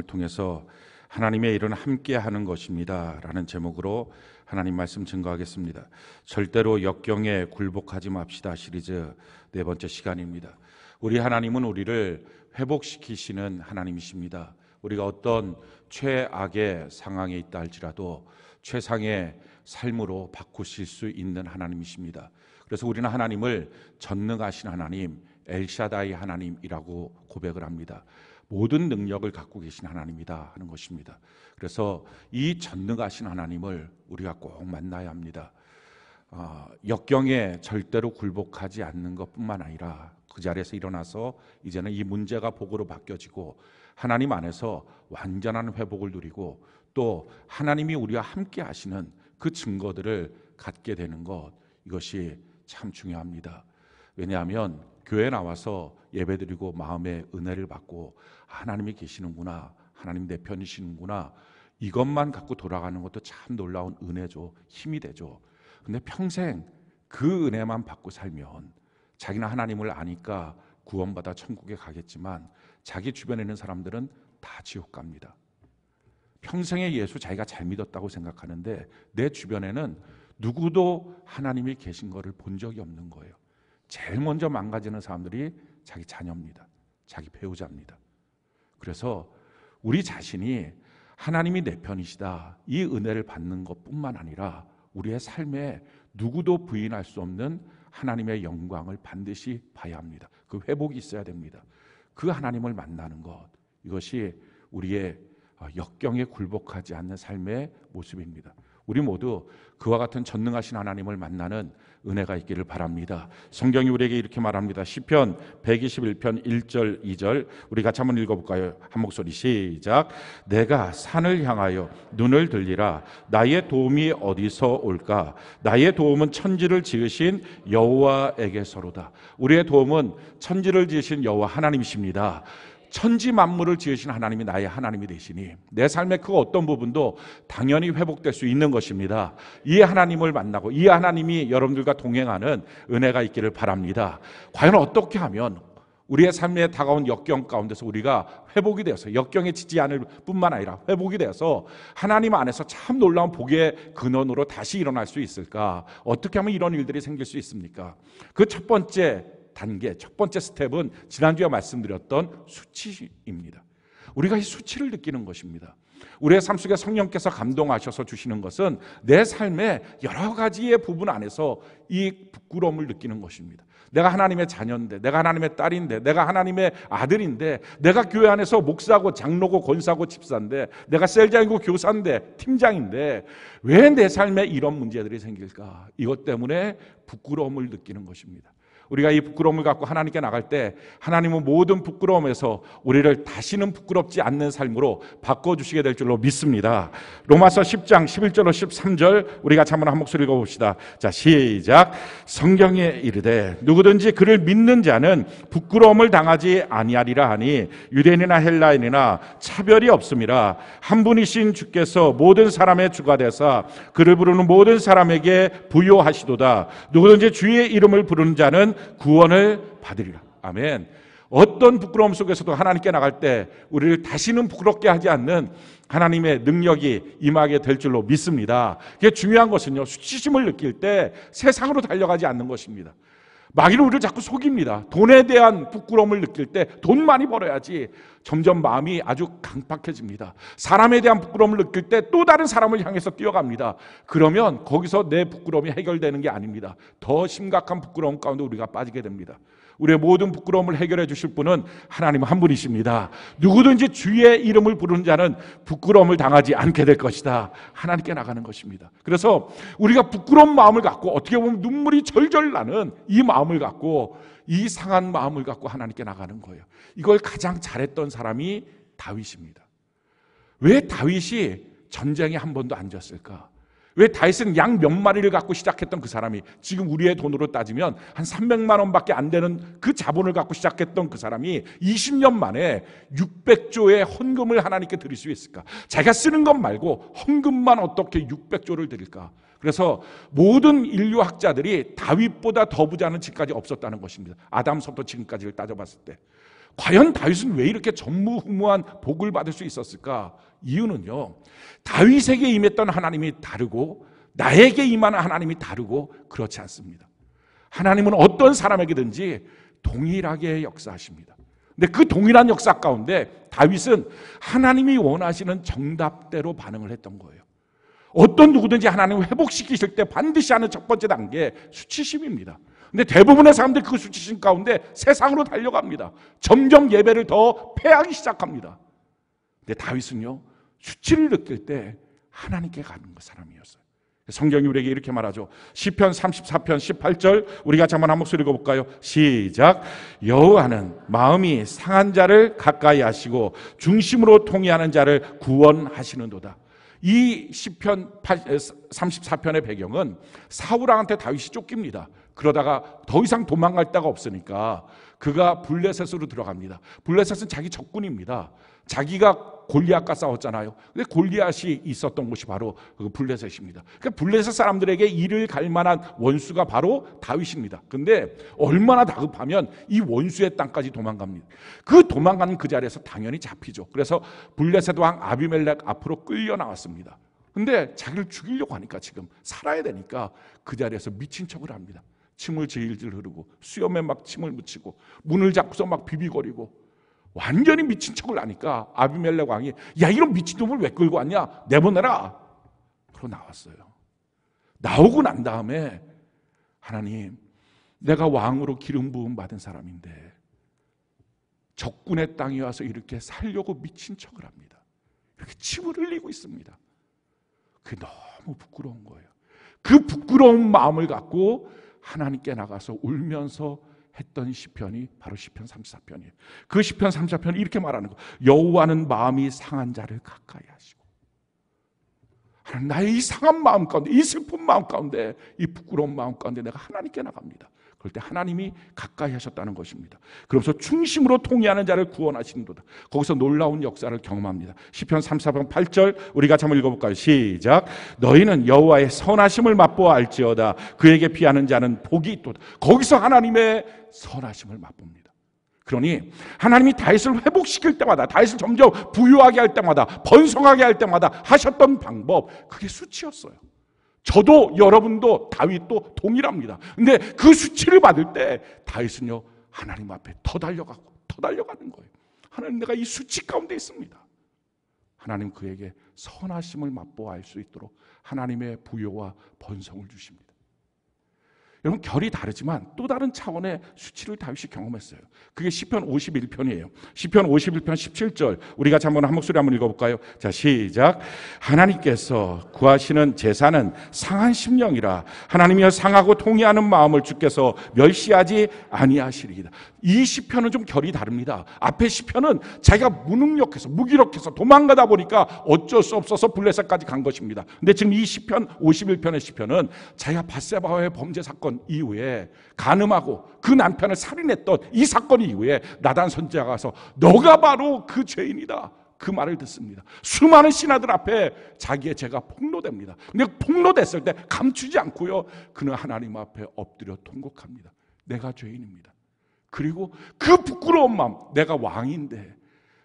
통해서 하나님의 일은 함께하는 것입니다 라는 제목으로 하나님 말씀 증거하겠습니다. 절대로 역경에 굴복하지 맙시다 시리즈 네 번째 시간입니다. 우리 하나님은 우리를 회복시키시는 하나님이십니다. 우리가 어떤 최악의 상황에 있다 할지라도 최상의 삶으로 바꾸실 수 있는 하나님이십니다. 그래서 우리는 하나님을 전능하신 하나님, 엘샤다이 하나님이라고 고백을 합니다. 모든 능력을 갖고 계신 하나님이다 하는 것입니다. 그래서 이 전능하신 하나님을 우리가 꼭 만나야 합니다. 역경에 절대로 굴복하지 않는 것뿐만 아니라 그 자리에서 일어나서 이제는 이 문제가 복으로 바뀌어지고 하나님 안에서 완전한 회복을 누리고 또 하나님이 우리와 함께 하시는 그 증거들을 갖게 되는 것, 이것이 참 중요합니다. 왜냐하면 교회에 나와서 예배드리고 마음의 은혜를 받고 하나님이 계시는구나, 하나님 내 편이시는구나, 이것만 갖고 돌아가는 것도 참 놀라운 은혜죠. 힘이 되죠. 근데 평생 그 은혜만 받고 살면 자기는 하나님을 아니까 구원받아 천국에 가겠지만 자기 주변에 있는 사람들은 다 지옥 갑니다. 평생에 예수 자기가 잘 믿었다고 생각하는데 내 주변에는 누구도 하나님이 계신 것을 본 적이 없는 거예요. 제일 먼저 망가지는 사람들이 자기 자녀입니다. 자기 배우자입니다. 그래서 우리 자신이 하나님이 내 편이시다, 이 은혜를 받는 것뿐만 아니라 우리의 삶에 누구도 부인할 수 없는 하나님의 영광을 반드시 봐야 합니다. 그 회복이 있어야 됩니다. 그 하나님을 만나는 것, 이것이 우리의 역경에 굴복하지 않는 삶의 모습입니다. 우리 모두 그와 같은 전능하신 하나님을 만나는 은혜가 있기를 바랍니다. 성경이 우리에게 이렇게 말합니다. 시편 121편 1절 2절 우리 같이 한번 읽어볼까요? 한 목소리 시작. 내가 산을 향하여 눈을 들리라. 나의 도움이 어디서 올까? 나의 도움은 천지를 지으신 여호와에게서로다. 우리의 도움은 천지를 지으신 여호와 하나님이십니다. 천지 만물을 지으신 하나님이 나의 하나님이 되시니 내 삶의 그 어떤 부분도 당연히 회복될 수 있는 것입니다. 이 하나님을 만나고 이 하나님이 여러분들과 동행하는 은혜가 있기를 바랍니다. 과연 어떻게 하면 우리의 삶에 다가온 역경 가운데서 우리가 회복이 되어서 역경에 지지 않을 뿐만 아니라 회복이 되어서 하나님 안에서 참 놀라운 복의 근원으로 다시 일어날 수 있을까? 어떻게 하면 이런 일들이 생길 수 있습니까? 그 첫 번째 단계, 첫 번째 스텝은 지난주에 말씀드렸던 수치입니다. 우리가 이 수치를 느끼는 것입니다. 우리의 삶 속에 성령께서 감동하셔서 주시는 것은 내 삶의 여러 가지의 부분 안에서 이 부끄러움을 느끼는 것입니다. 내가 하나님의 자녀인데, 내가 하나님의 딸인데, 내가 하나님의 아들인데, 내가 교회 안에서 목사고 장로고 권사고 집사인데, 내가 셀장이고 교사인데, 팀장인데 왜 내 삶에 이런 문제들이 생길까? 이것 때문에 부끄러움을 느끼는 것입니다. 우리가 이 부끄러움을 갖고 하나님께 나갈 때 하나님은 모든 부끄러움에서 우리를 다시는 부끄럽지 않는 삶으로 바꿔주시게 될 줄로 믿습니다. 로마서 10장 11절로 13절 우리 같이 한번 한 목소리 읽어봅시다. 자, 시작. 성경에 이르되 누구든지 그를 믿는 자는 부끄러움을 당하지 아니하리라 하니 유대인이나 헬라인이나 차별이 없음이라. 한 분이신 주께서 모든 사람의 주가 되사 그를 부르는 모든 사람에게 부요하시도다. 누구든지 주의 이름을 부르는 자는 구원을 받으리라. 아멘. 어떤 부끄러움 속에서도 하나님께 나갈 때 우리를 다시는 부끄럽게 하지 않는 하나님의 능력이 임하게 될 줄로 믿습니다. 그게 중요한 것은요, 수치심을 느낄 때 세상으로 달려가지 않는 것입니다. 마귀는 우리를 자꾸 속입니다. 돈에 대한 부끄러움을 느낄 때 돈 많이 벌어야지 점점 마음이 아주 강팍해집니다. 사람에 대한 부끄러움을 느낄 때 또 다른 사람을 향해서 뛰어갑니다. 그러면 거기서 내 부끄러움이 해결되는 게 아닙니다. 더 심각한 부끄러움 가운데 우리가 빠지게 됩니다. 우리의 모든 부끄러움을 해결해 주실 분은 하나님 한 분이십니다. 누구든지 주의 이름을 부르는 자는 부끄러움을 당하지 않게 될 것이다. 하나님께 나가는 것입니다. 그래서 우리가 부끄러운 마음을 갖고 어떻게 보면 눈물이 절절 나는 이 마음을 갖고 이 상한 마음을 갖고 하나님께 나가는 거예요. 이걸 가장 잘했던 사람이 다윗입니다. 왜 다윗이 전쟁에 한 번도 안 졌을까? 왜 다윗은 양 몇 마리를 갖고 시작했던 그 사람이 지금 우리의 돈으로 따지면 한 300만 원밖에 안 되는 그 자본을 갖고 시작했던 그 사람이 20년 만에 600조의 헌금을 하나님께 드릴 수 있을까? 자기가 쓰는 것 말고 헌금만 어떻게 600조를 드릴까? 그래서 모든 인류학자들이 다윗보다 더 부자는 지금까지 없었다는 것입니다. 아담서부터 지금까지를 따져봤을 때. 과연 다윗은 왜 이렇게 전무후무한 복을 받을 수 있었을까? 이유는요, 다윗에게 임했던 하나님이 다르고 나에게 임하는 하나님이 다르고 그렇지 않습니다. 하나님은 어떤 사람에게든지 동일하게 역사하십니다. 근데 그 동일한 역사 가운데 다윗은 하나님이 원하시는 정답대로 반응을 했던 거예요. 어떤 누구든지 하나님을 회복시키실 때 반드시 하는 첫 번째 단계, 수치심입니다. 근데 대부분의 사람들이 그 수치심 가운데 세상으로 달려갑니다. 점점 예배를 더 패하기 시작합니다. 근데 다윗은요, 수치를 느낄 때 하나님께 가는 사람이었어요. 성경이 우리에게 이렇게 말하죠. 시편 34편 18절 우리 같이 한번 한 목소리 읽어볼까요? 시작. 여호와는 마음이 상한 자를 가까이 하시고 중심으로 통회하는 자를 구원하시는도다. 이 시편 34편의 배경은 사울왕한테 다윗이 쫓깁니다. 그러다가 더 이상 도망갈 데가 없으니까 그가 블레셋으로 들어갑니다. 블레셋은 자기 적군입니다. 자기가 골리앗과 싸웠잖아요. 근데 골리앗이 있었던 곳이 바로 그 블레셋입니다. 그러니까 블레셋 사람들에게 이를 갈 만한 원수가 바로 다윗입니다. 근데 얼마나 다급하면 이 원수의 땅까지 도망갑니다. 그 도망가는 그 자리에서 당연히 잡히죠. 그래서 블레셋 왕 아비멜렉 앞으로 끌려 나왔습니다. 근데 자기를 죽이려고 하니까 지금 살아야 되니까 그 자리에서 미친 척을 합니다. 침을 질질 흐르고 수염에 막 침을 묻히고 문을 잡고서 막 비비거리고 완전히 미친 척을 하니까 아비멜렉 왕이 야, 이런 미친놈을 왜 끌고 왔냐? 내보내라. 그러고 나왔어요. 나오고 난 다음에 하나님, 내가 왕으로 기름 부음 받은 사람인데 적군의 땅에 와서 이렇게 살려고 미친 척을 합니다. 이렇게 침을 흘리고 있습니다. 그게 너무 부끄러운 거예요. 그 부끄러운 마음을 갖고 하나님께 나가서 울면서 했던 시편이 바로 시편 34편이에요. 그 시편 34편이 이렇게 말하는 거예요. 여호와는 마음이 상한 자를 가까이 하시고, 하나님, 나의 이 상한 마음 가운데, 이 슬픈 마음 가운데, 이 부끄러운 마음 가운데 내가 하나님께 나갑니다. 그럴 때 하나님이 가까이 하셨다는 것입니다. 그러면서 중심으로 통회하는 자를 구원하시는도다. 거기서 놀라운 역사를 경험합니다. 시편 34편 8절 우리 같이 한번 읽어볼까요? 시작. 너희는 여호와의 선하심을 맛보아 알지어다. 그에게 피하는 자는 복이 있도다. 거기서 하나님의 선하심을 맛봅니다. 그러니 하나님이 다윗을 회복시킬 때마다, 다윗을 점점 부유하게 할 때마다, 번성하게 할 때마다 하셨던 방법, 그게 수치였어요. 저도 여러분도 다윗도 동일합니다. 근데 그 수치를 받을 때 다윗은요, 하나님 앞에 더 달려가고 더 달려가는 거예요. 하나님, 내가 이 수치 가운데 있습니다. 하나님 그에게 선하심을 맛보아 알 수 있도록 하나님의 부요와 번성을 주십니다. 여러분, 결이 다르지만 또 다른 차원의 수치를 다윗이 경험했어요. 그게 시편 51편이에요. 시편 51편 17절 우리 같이 한번 한 목소리 한번 읽어볼까요? 자, 시작. 하나님께서 구하시는 제사는 상한 심령이라. 하나님이여 상하고 통회하는 마음을 주께서 멸시하지 아니하시리이다. 이 시편은 좀 결이 다릅니다. 앞에 시편은 자기가 무능력해서 무기력해서 도망가다 보니까 어쩔 수 없어서 블레셋까지 간 것입니다. 근데 지금 이 시편 51편의 시편은 자기가 밧세바와의 범죄 사건 이후에 간음하고 그 남편을 살인했던 이 사건 이후에 나단 선지자가 가서 너가 바로 그 죄인이다, 그 말을 듣습니다. 수많은 신하들 앞에 자기의 죄가 폭로됩니다. 근데 폭로됐을 때 감추지 않고요, 그는 하나님 앞에 엎드려 통곡합니다. 내가 죄인입니다. 그리고 그 부끄러운 마음, 내가 왕인데,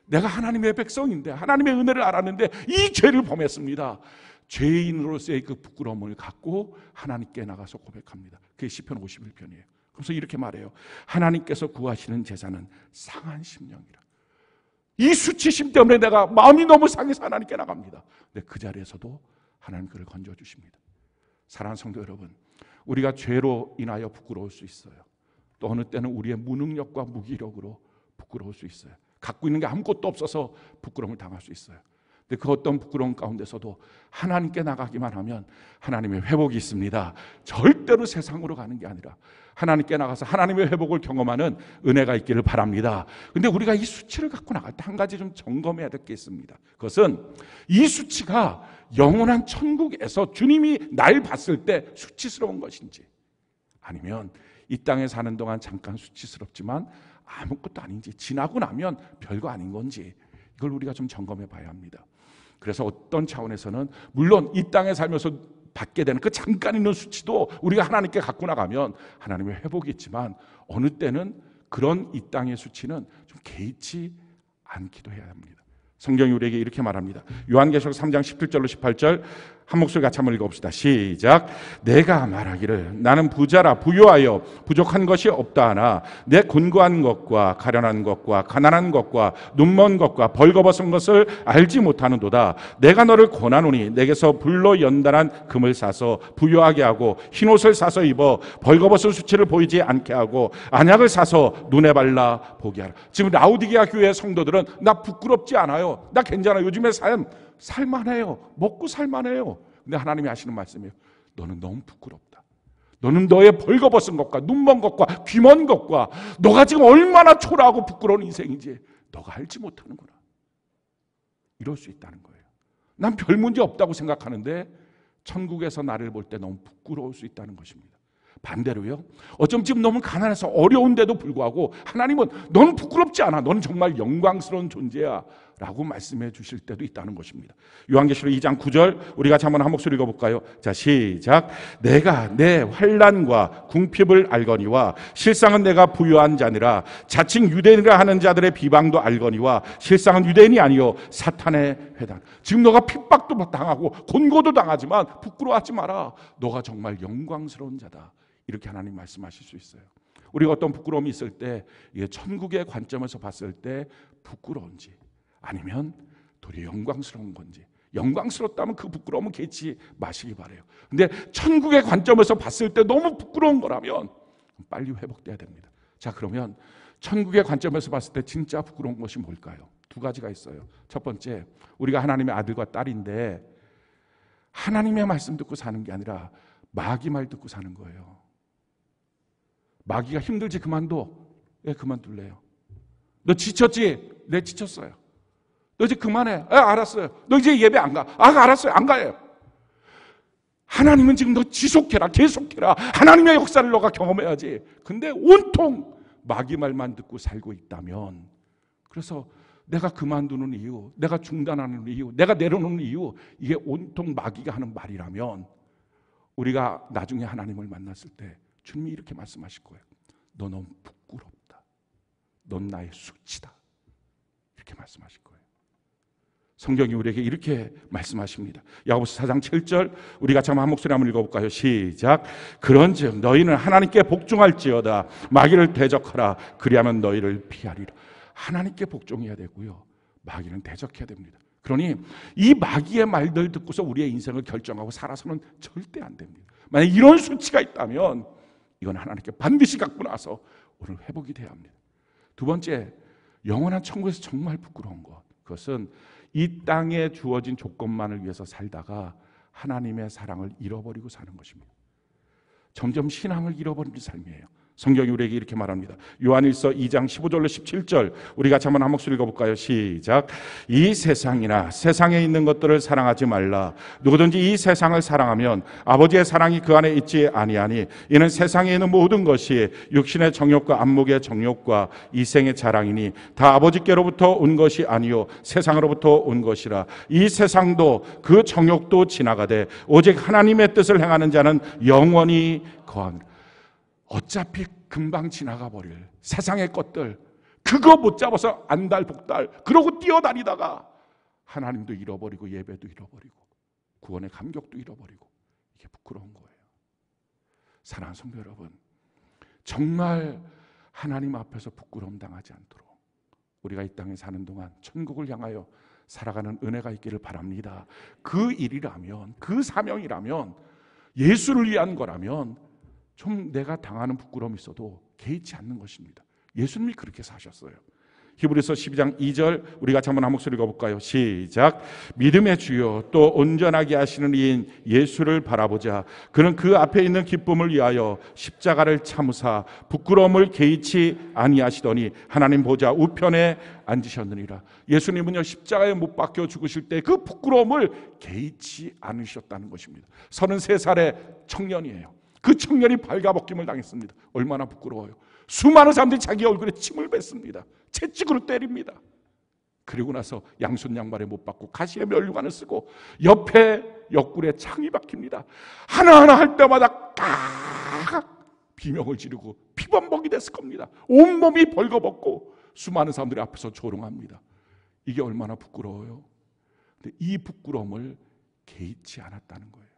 내가 하나님의 백성인데, 하나님의 은혜를 알았는데 이 죄를 범했습니다. 죄인으로서의 그 부끄러움을 갖고 하나님께 나가서 고백합니다. 그게 시편 51편이에요. 그래서 이렇게 말해요. 하나님께서 구하시는 제사는 상한 심령이라. 이 수치심 때문에 내가 마음이 너무 상해서 하나님께 나갑니다. 근데 그 자리에서도 하나님 그를 건져주십니다. 사랑하는 성도 여러분, 우리가 죄로 인하여 부끄러울 수 있어요. 또 어느 때는 우리의 무능력과 무기력으로 부끄러울 수 있어요. 갖고 있는 게 아무것도 없어서 부끄러움을 당할 수 있어요. 근데 그 어떤 부끄러운 가운데서도 하나님께 나가기만 하면 하나님의 회복이 있습니다. 절대로 세상으로 가는 게 아니라 하나님께 나가서 하나님의 회복을 경험하는 은혜가 있기를 바랍니다. 근데 우리가 이 수치를 갖고 나갈 때 한 가지 좀 점검해야 될 게 있습니다. 그것은 이 수치가 영원한 천국에서 주님이 날 봤을 때 수치스러운 것인지, 아니면 이 땅에 사는 동안 잠깐 수치스럽지만 아무것도 아닌지, 지나고 나면 별거 아닌 건지, 이걸 우리가 좀 점검해 봐야 합니다. 그래서 어떤 차원에서는 물론 이 땅에 살면서 받게 되는 그 잠깐 있는 수치도 우리가 하나님께 갖고 나가면 하나님의 회복이 있지만, 어느 때는 그런 이 땅의 수치는 좀 개의치 않기도 해야 합니다. 성경이 우리에게 이렇게 말합니다. 요한계시록 3장 17절로 18절 한 목소리 같이 한번 읽어봅시다. 시작. 내가 말하기를 나는 부자라 부요하여 부족한 것이 없다 하나 내 곤고한 것과 가련한 것과 가난한 것과 눈먼 것과 벌거벗은 것을 알지 못하는도다. 내가 너를 권하노니 내게서 불로 연단한 금을 사서 부요하게 하고 흰옷을 사서 입어 벌거벗은 수치를 보이지 않게 하고 안약을 사서 눈에 발라 보게 하라. 지금 라우디게아 교회 성도들은 나 부끄럽지 않아요. 나 괜찮아요. 요즘에 살만해요. 먹고 살만해요. 근데 하나님이 하시는 말씀이에요. 너는 너무 부끄럽다. 너는 너의 벌거벗은 것과 눈먼 것과 귀먼 것과 너가 지금 얼마나 초라하고 부끄러운 인생인지 너가 알지 못하는구나. 이럴 수 있다는 거예요. 난 별 문제 없다고 생각하는데 천국에서 나를 볼 때 너무 부끄러울 수 있다는 것입니다. 반대로요. 어쩜 지금 너무 가난해서 어려운데도 불구하고 하나님은 너는 부끄럽지 않아. 너는 정말 영광스러운 존재야 라고 말씀해 주실 때도 있다는 것입니다. 요한계시록 2장 9절 우리 같이 한번 한 목소리 읽어볼까요? 자, 시작. 내가 내 환난과 궁핍을 알거니와 실상은 내가 부유한 자니라. 자칭 유대인이라 하는 자들의 비방도 알거니와 실상은 유대인이 아니요 사탄의 회당. 지금 너가 핍박도 당하고 곤고도 당하지만 부끄러워하지 마라. 너가 정말 영광스러운 자다. 이렇게 하나님 말씀하실 수 있어요. 우리가 어떤 부끄러움이 있을 때 이게 천국의 관점에서 봤을 때 부끄러운지 아니면 도리어 영광스러운 건지, 영광스럽다면 그 부끄러움은 개의치 마시기 바라요. 근데 천국의 관점에서 봤을 때 너무 부끄러운 거라면 빨리 회복돼야 됩니다. 자, 그러면 천국의 관점에서 봤을 때 진짜 부끄러운 것이 뭘까요? 두 가지가 있어요. 첫 번째, 우리가 하나님의 아들과 딸인데 하나님의 말씀 듣고 사는 게 아니라 마귀 말 듣고 사는 거예요. 마귀가 힘들지 그만둬. 예, 그만둘래요. 너 지쳤지? 네, 지쳤어요. 너 이제 그만해. 알았어요. 너 이제 예배 안 가. 알았어요. 안 가요. 하나님은 지금 너 지속해라. 계속해라. 하나님의 역사를 너가 경험해야지. 근데 온통 마귀 말만 듣고 살고 있다면, 그래서 내가 그만두는 이유, 내가 중단하는 이유, 내가 내려놓는 이유, 이게 온통 마귀가 하는 말이라면 우리가 나중에 하나님을 만났을 때 주님이 이렇게 말씀하실 거예요. 너 너무 부끄럽다. 넌 나의 수치다. 이렇게 말씀하실 거예요. 성경이 우리에게 이렇게 말씀하십니다. 야고보서 4장 7절 우리 같이 한 목소리 한번 읽어볼까요? 시작. 그런즉 너희는 하나님께 복종할지어다. 마귀를 대적하라. 그리하면 너희를 피하리라. 하나님께 복종해야 되고요, 마귀는 대적해야 됩니다. 그러니 이 마귀의 말들 듣고서 우리의 인생을 결정하고 살아서는 절대 안 됩니다. 만약 이런 수치가 있다면 이건 하나님께 반드시 갖고 나서 오늘 회복이 돼야 합니다. 두 번째, 영원한 천국에서 정말 부끄러운 것, 그것은 이 땅에 주어진 조건만을 위해서 살다가 하나님의 사랑을 잃어버리고 사는 것입니다. 점점 신앙을 잃어버리는 삶이에요. 성경이 우리에게 이렇게 말합니다. 요한일서 2장 15절로 17절 우리 같이 한번 한 목소리 읽어볼까요? 시작. 이 세상이나 세상에 있는 것들을 사랑하지 말라. 누구든지 이 세상을 사랑하면 아버지의 사랑이 그 안에 있지 아니하니 이는 세상에 있는 모든 것이 육신의 정욕과 안목의 정욕과 이생의 자랑이니 다 아버지께로부터 온 것이 아니요 세상으로부터 온 것이라. 이 세상도 그 정욕도 지나가되 오직 하나님의 뜻을 행하는 자는 영원히 거하리라. 어차피 금방 지나가 버릴 세상의 것들, 그거 못 잡아서 안달복달 그러고 뛰어다니다가 하나님도 잃어버리고 예배도 잃어버리고 구원의 감격도 잃어버리고, 이게 부끄러운 거예요. 사랑하는 성도 여러분, 정말 하나님 앞에서 부끄러움 당하지 않도록 우리가 이 땅에 사는 동안 천국을 향하여 살아가는 은혜가 있기를 바랍니다. 그 일이라면, 그 사명이라면, 예수를 위한 거라면 좀 내가 당하는 부끄러움이 있어도 개의치 않는 것입니다. 예수님이 그렇게 사셨어요. 히브리서 12장 2절 우리 같이 한번 한 목소리 읽어볼까요? 시작. 믿음의 주요 또 온전하게 하시는 이인 예수를 바라보자. 그는 그 앞에 있는 기쁨을 위하여 십자가를 참으사 부끄러움을 개의치 아니하시더니 하나님 보좌 우편에 앉으셨느니라. 예수님은요, 십자가에 못 박혀 죽으실 때 그 부끄러움을 개의치 않으셨다는 것입니다. 33살의 청년이에요. 그 청년이 발가벗김을 당했습니다. 얼마나 부끄러워요. 수많은 사람들이 자기 얼굴에 침을 뱉습니다. 채찍으로 때립니다. 그리고 나서 양손 양발에 못 박고 가시에 면류관을 쓰고 옆에 옆구리에 창이 박힙니다. 하나하나 할 때마다 깍 비명을 지르고 피범벅이 됐을 겁니다. 온몸이 벌거벗고 수많은 사람들이 앞에서 조롱합니다. 이게 얼마나 부끄러워요. 근데 이 부끄러움을 개의치 않았다는 거예요.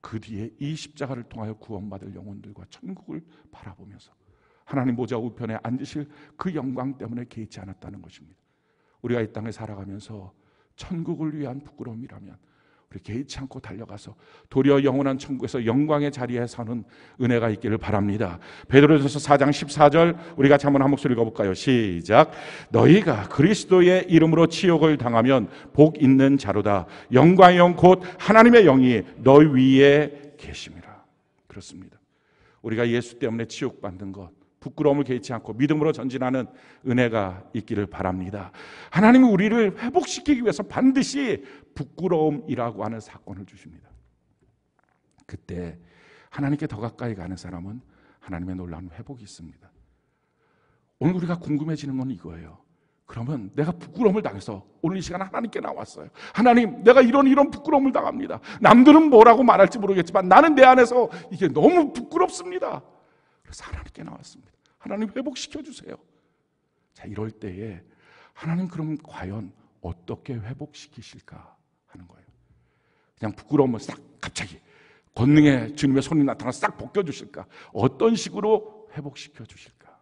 그 뒤에 이 십자가를 통하여 구원받을 영혼들과 천국을 바라보면서 하나님 보좌 우편에 앉으실 그 영광 때문에 개의치 않았다는 것입니다. 우리가 이 땅에 살아가면서 천국을 위한 부끄러움이라면 우리 개의치 않고 달려가서 도리어 영원한 천국에서 영광의 자리에 서는 은혜가 있기를 바랍니다. 베드로전서 4장 14절 우리 같이 한번 한 목소리 읽어볼까요? 시작. 너희가 그리스도의 이름으로 치욕을 당하면 복 있는 자로다. 영광의 영 곧 하나님의 영이 너희 위에 계심이라. 그렇습니다. 우리가 예수 때문에 치욕받는 것, 부끄러움을 개의치 않고 믿음으로 전진하는 은혜가 있기를 바랍니다. 하나님은 우리를 회복시키기 위해서 반드시 부끄러움이라고 하는 사건을 주십니다. 그때 하나님께 더 가까이 가는 사람은 하나님의 놀라운 회복이 있습니다. 오늘 우리가 궁금해지는 건 이거예요. 그러면 내가 부끄러움을 당해서 오늘 이 시간 하나님께 나왔어요. 하나님, 내가 이런 부끄러움을 당합니다. 남들은 뭐라고 말할지 모르겠지만 나는 내 안에서 이게 너무 부끄럽습니다. 그래서 하나님께 나왔습니다. 하나님 회복시켜 주세요. 자, 이럴 때에 하나님 그럼 과연 어떻게 회복시키실까 하는 거예요. 그냥 부끄러움을 싹 갑자기 권능의 주님의 손이 나타나서 싹 벗겨주실까? 어떤 식으로 회복시켜 주실까?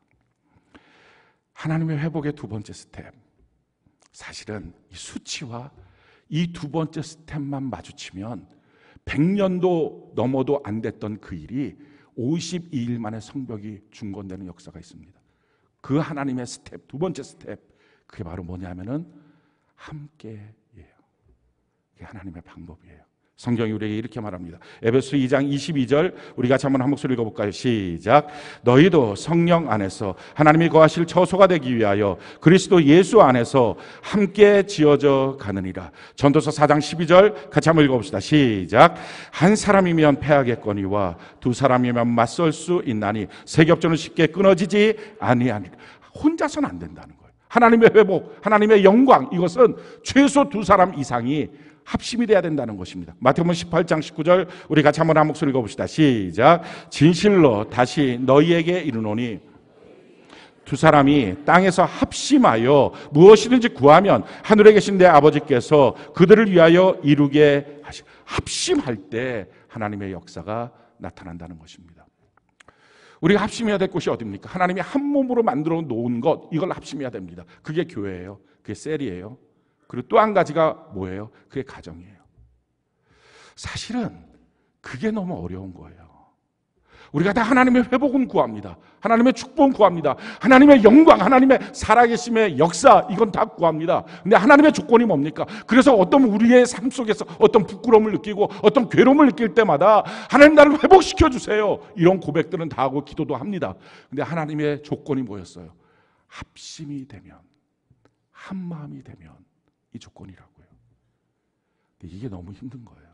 하나님의 회복의 두 번째 스텝, 사실은 이 수치와 이 두 번째 스텝만 마주치면 100년도 넘어도 안 됐던 그 일이 52일 만에 성벽이 중건되는 역사가 있습니다. 그 하나님의 스텝, 두 번째 스텝, 그게 바로 뭐냐면은 함께예요. 그게 하나님의 방법이에요. 성경이 우리에게 이렇게 말합니다. 에베소 2장 22절 우리 같이 한번 한 목소리 읽어볼까요? 시작. 너희도 성령 안에서 하나님이 거하실 처소가 되기 위하여 그리스도 예수 안에서 함께 지어져 가느니라. 전도서 4장 12절 같이 한번 읽어봅시다. 시작. 한 사람이면 패하겠거니와 두 사람이면 맞설 수 있나니 세 겹조는 쉽게 끊어지지 아니하니라. 혼자서는 안 된다는 거예요. 하나님의 회복, 하나님의 영광, 이것은 최소 두 사람 이상이 합심이 돼야 된다는 것입니다. 마태복음 18장 19절 우리 같이 한번 한 목소리 읽어봅시다. 시작. 진실로 다시 너희에게 이르노니 두 사람이 땅에서 합심하여 무엇이든지 구하면 하늘에 계신 내 아버지께서 그들을 위하여 이루게 하시고, 합심할 때 하나님의 역사가 나타난다는 것입니다. 우리가 합심해야 될 곳이 어디입니까? 하나님이 한 몸으로 만들어 놓은 것, 이걸 합심해야 됩니다. 그게 교회예요. 그게 셀이에요. 그리고 또 한 가지가 뭐예요? 그게 가정이에요. 사실은 그게 너무 어려운 거예요. 우리가 다 하나님의 회복은 구합니다. 하나님의 축복은 구합니다. 하나님의 영광, 하나님의 살아계심의 역사, 이건 다 구합니다. 근데 하나님의 조건이 뭡니까? 그래서 어떤 우리의 삶 속에서 어떤 부끄러움을 느끼고 어떤 괴로움을 느낄 때마다 하나님 나를 회복시켜 주세요. 이런 고백들은 다 하고 기도도 합니다. 근데 하나님의 조건이 뭐였어요? 합심이 되면, 한 마음이 되면, 이 조건이라고요. 근데 이게 너무 힘든 거예요.